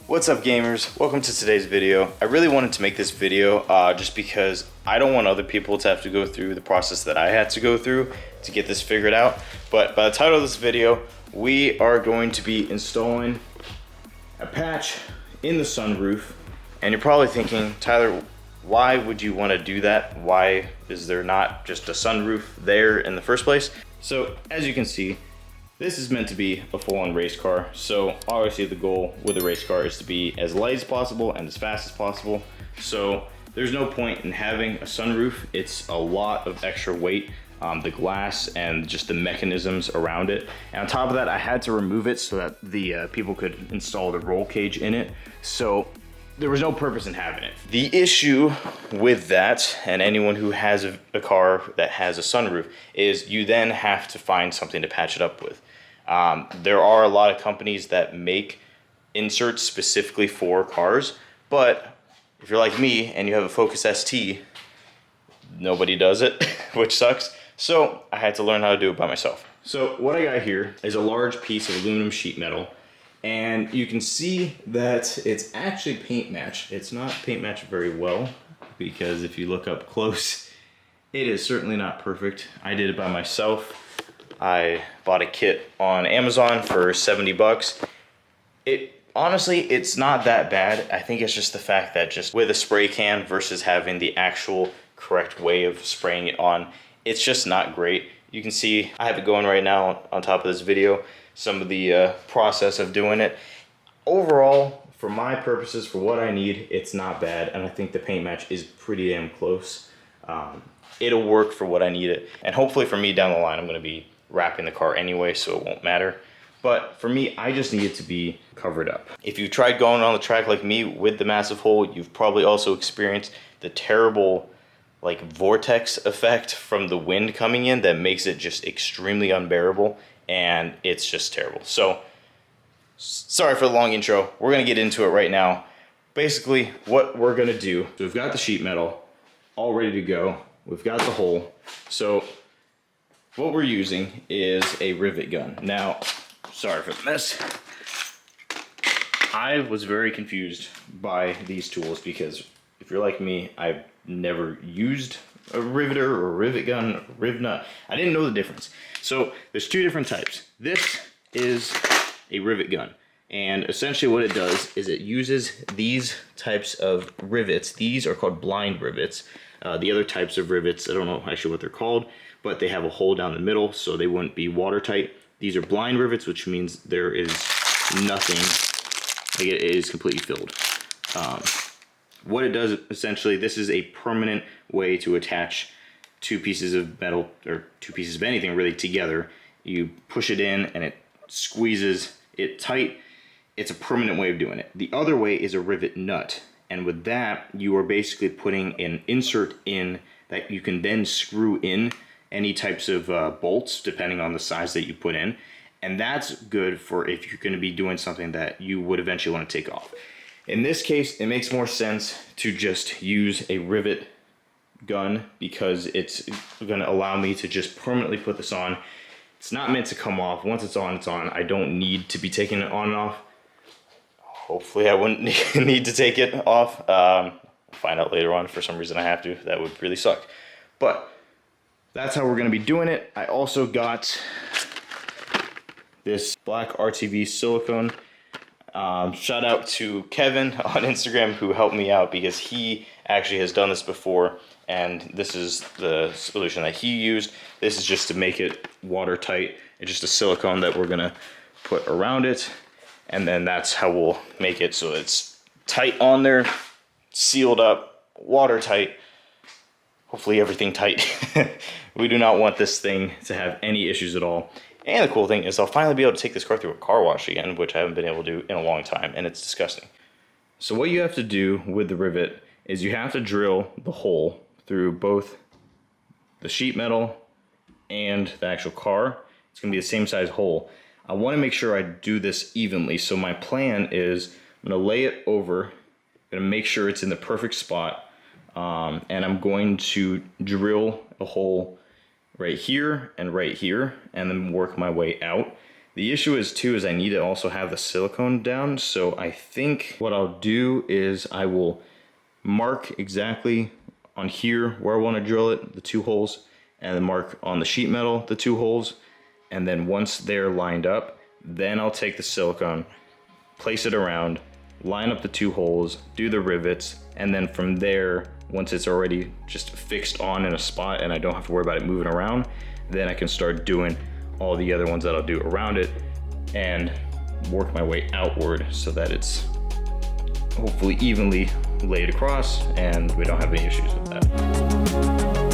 What's up, gamers? Welcome to today's video. I really wanted to make this video just because I don't want other people to have to go through the process that I had to go through to get this figured out. But by the title of this video, we are going to be installing a patch in the sunroof. And you're probably thinking, Tyler, why would you want to do that? Why is there not just a sunroof there in the first place? So as you can see, this is meant to be a full-on race car. So obviously the goal with a race car is to be as light as possible and as fast as possible. So there's no point in having a sunroof. It's a lot of extra weight, the glass and just the mechanisms around it. And on top of that, I had to remove it so that the people could install the roll cage in it. So there was no purpose in having it. The issue with that, and anyone who has a car that has a sunroof, is you then have to find something to patch it up with. There are a lot of companies that make inserts specifically for cars, but if you're like me and you have a Focus ST, nobody does it, which sucks. So I had to learn how to do it by myself. So what I got here is a large piece of aluminum sheet metal. And you can see that it's actually paint matched. It's not paint matched very well because if you look up close, it is certainly not perfect. I did it by myself. I bought a kit on Amazon for 70 bucks. Honestly, it's not that bad. I think it's just the fact that just with a spray can versus having the actual correct way of spraying it on, it's just not great. You can see I have it going right now on top of this video, some of the process of doing it. Overall, for my purposes, for what I need, it's not bad, and I think the paint match is pretty damn close. It'll work for what I need it, and hopefully for me down the line, I'm going to be wrapping the car anyway, so it won't matter. But for me, I just need it to be covered up. If you've tried going on the track like me with the massive hole, you've probably also experienced the terrible like vortex effect from the wind coming in that makes it just extremely unbearable, and it's just terrible. So sorry for the long intro. We're gonna get into it right now. Basically what we're gonna do, so we've got the sheet metal all ready to go. We've got the hole. So what we're using is a rivet gun. Now, sorry for the mess. I was very confused by these tools because if you're like me, I've never used a riveter or a rivet gun, or riv nut. I didn't know the difference. So there's two different types. This is a rivet gun. And essentially what it does is it uses these types of rivets. These are called blind rivets. The other types of rivets, I don't know actually what they're called, but they have a hole down the middle so they wouldn't be watertight. These are blind rivets, which means there is nothing, like it is completely filled. What it does, essentially, this is a permanent way to attach two pieces of metal, or two pieces of anything really, together. You push it in and it squeezes it tight. It's a permanent way of doing it. The other way is a rivet nut. And with that, you are basically putting an insert in that you can then screw in any types of bolts, depending on the size that you put in. And that's good for if you're going to be doing something that you would eventually want to take off. In this case, it makes more sense to just use a rivet gun because it's going to allow me to just permanently put this on. It's not meant to come off. Once it's on, it's on. I don't need to be taking it on and off. Hopefully I wouldn't need to take it off. I'll find out later on if for some reason I have to. That would really suck. But that's how we're going to be doing it. I also got this black RTV silicone. Shout out to Kevin on Instagram who helped me out because he actually has done this before, and this is the solution that he used. This is just to make it watertight. It's just a silicone that we're gonna put around it, and then that's how we'll make it so it's tight on there, sealed up, watertight, hopefully everything tight. We do not want this thing to have any issues at all. And the cool thing is I'll finally be able to take this car through a car wash again, which I haven't been able to do in a long time, and it's disgusting. So what you have to do with the rivet is you have to drill the hole through both the sheet metal and the actual car. It's going to be the same size hole. I want to make sure I do this evenly, so my plan is I'm going to lay it over, I'm going to make sure it's in the perfect spot, and I'm going to drill a hole right here, and then work my way out. The issue is too, is I need to also have the silicone down. So I think what I'll do is I will mark exactly on here where I want to drill it, the 2 holes, and then mark on the sheet metal, the 2 holes. And then once they're lined up, then I'll take the silicone, place it around, line up the 2 holes, do the rivets, and then from there, once it's already just fixed on in a spot and I don't have to worry about it moving around, then I can start doing all the other ones that I'll do around it and work my way outward so that it's hopefully evenly laid across and we don't have any issues with that.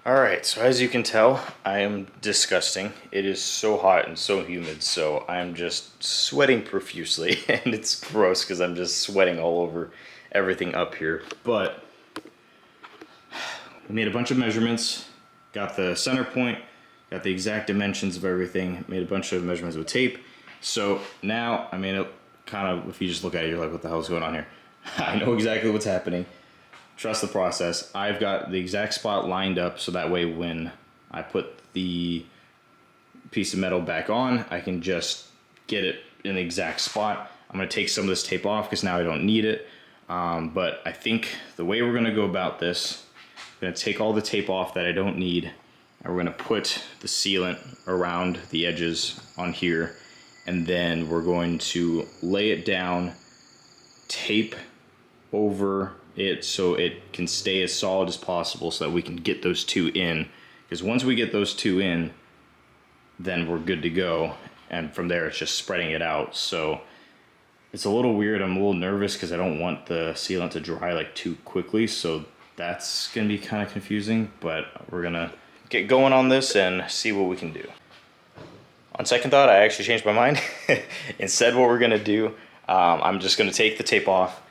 Alright, so as you can tell, I am disgusting. It is so hot and so humid, so I'm just sweating profusely, and it's gross because I'm just sweating all over everything up here. But we made a bunch of measurements, got the center point, got the exact dimensions of everything, made a bunch of measurements with tape. So now, I mean, it kind of, if you just look at it, you're like, what the hell is going on here? I know exactly what's happening. Trust the process. I've got the exact spot lined up so that way when I put the piece of metal back on, I can just get it in the exact spot. I'm going to take some of this tape off because now I don't need it. But I think the way we're going to go about this, I'm going to take all the tape off that I don't need, and we're going to put the sealant around the edges on here, and then we're going to lay it down, tape over it so it can stay as solid as possible so that we can get those 2 in, because once we get those 2 in, then we're good to go, and from there it's just spreading it out. So it's a little weird. I'm a little nervous because I don't want the sealant to dry like too quickly, so that's gonna be kind of confusing, but we're gonna get going on this and see what we can do. On second thought, I actually changed my mind. Instead, what we're gonna do, I'm just gonna take the tape off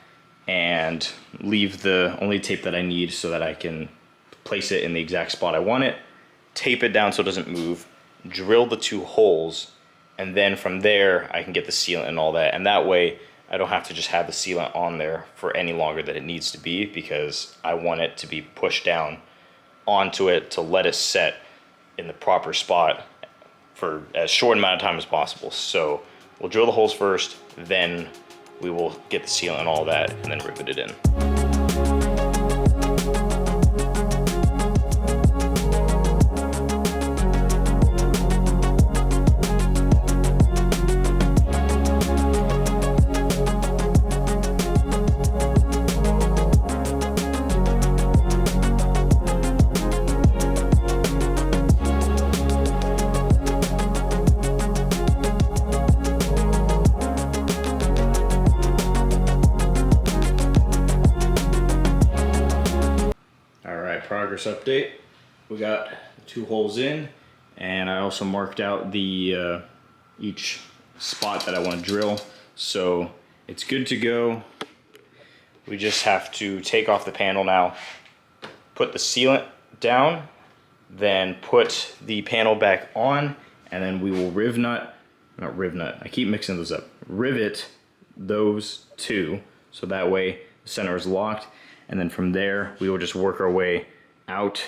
and leave the only tape that I need so that I can place it in the exact spot I want it, tape it down so it doesn't move, drill the 2 holes, and then from there I can get the sealant and all that, and that way I don't have to just have the sealant on there for any longer than it needs to be, because I want it to be pushed down onto it to let it set in the proper spot for as short amount of time as possible. So we'll drill the holes first, then we will get the sealant and all that, and then rivet it in. Progress update. We got 2 holes in, and I also marked out the each spot that I want to drill, so it's good to go. We just have to take off the panel now, put the sealant down, then put the panel back on, and then we will I keep mixing those up, rivet those 2 so that way the center is locked, and then from there we will just work our way out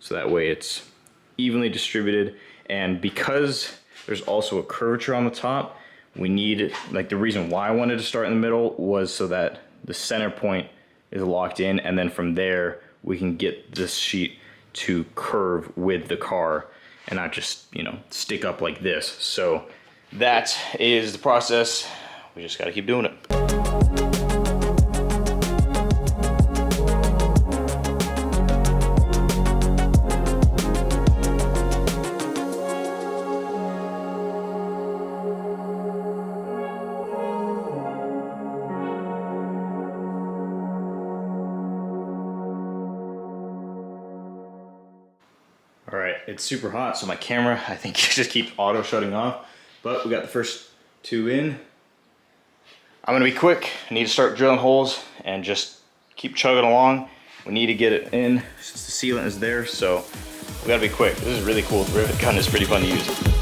so that way it's evenly distributed. And because there's also a curvature on the top, we need, like, the reason why I wanted to start in the middle was so that the center point is locked in, and then from there we can get this sheet to curve with the car and not just, you know, stick up like this. So that is the process. We just got to keep doing it. All right, it's super hot, so my camera, I think, just keeps auto shutting off. But we got the first 2 in. I'm gonna be quick. I need to start drilling holes and just keep chugging along. We need to get it in since the sealant is there, so we gotta be quick. This is really cool. The rivet gun is pretty fun to use.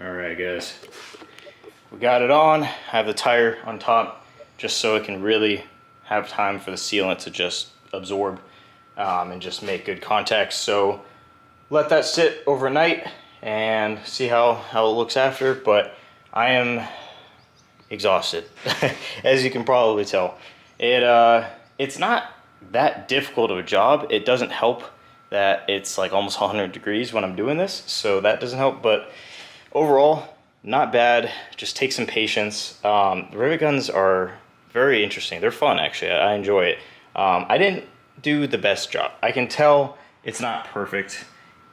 All right, guys, we got it on. I have the tire on top just so it can really have time for the sealant to just absorb and just make good contact. So let that sit overnight and see how it looks after, but I am exhausted, as you can probably tell. It's not that difficult of a job. It doesn't help that it's like almost 100 degrees when I'm doing this, so that doesn't help, but overall, not bad. Just take some patience. The rivet guns are very interesting. They're fun, actually. I enjoy it. I didn't do the best job. I can tell it's not perfect,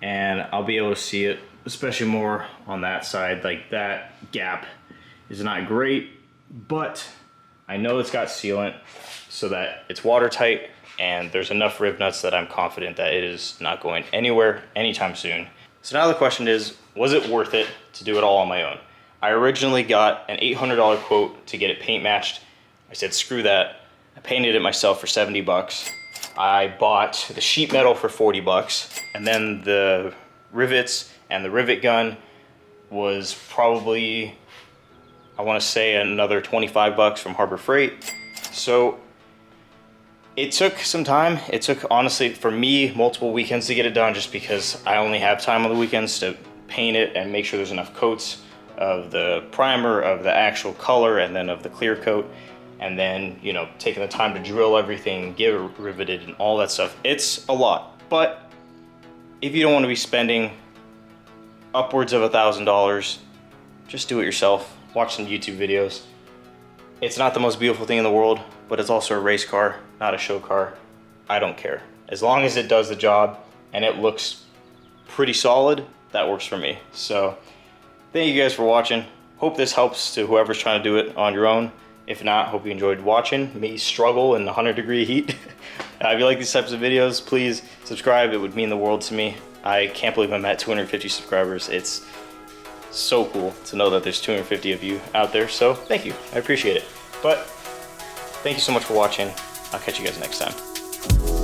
and I'll be able to see it, especially more on that side. Like, that gap is not great, but I know it's got sealant so that it's watertight, and there's enough rib nuts that I'm confident that it is not going anywhere anytime soon. So now the question is, was it worth it to do it all on my own? I originally got an $800 quote to get it paint matched. I said, screw that. I painted it myself for 70 bucks. I bought the sheet metal for 40 bucks. And then the rivets and the rivet gun was probably, I want to say, another 25 bucks from Harbor Freight. So it took some time. It took, honestly, for me, multiple weekends to get it done, just because I only have time on the weekends to paint it and make sure there's enough coats of the primer, of the actual color, and then of the clear coat. And then, you know, taking the time to drill everything, get it riveted, and all that stuff. It's a lot. But if you don't want to be spending upwards of $1,000, just do it yourself. Watch some YouTube videos. It's not the most beautiful thing in the world, but it's also a race car, not a show car. I don't care. As long as it does the job and it looks pretty solid, that works for me. So thank you guys for watching. Hope this helps to whoever's trying to do it on your own. If not, hope you enjoyed watching me struggle in 100-degree heat. If you like these types of videos, please subscribe. It would mean the world to me. I can't believe I'm at 250 subscribers. It's so cool to know that there's 250 of you out there. So thank you. I appreciate it. But thank you so much for watching. I'll catch you guys next time.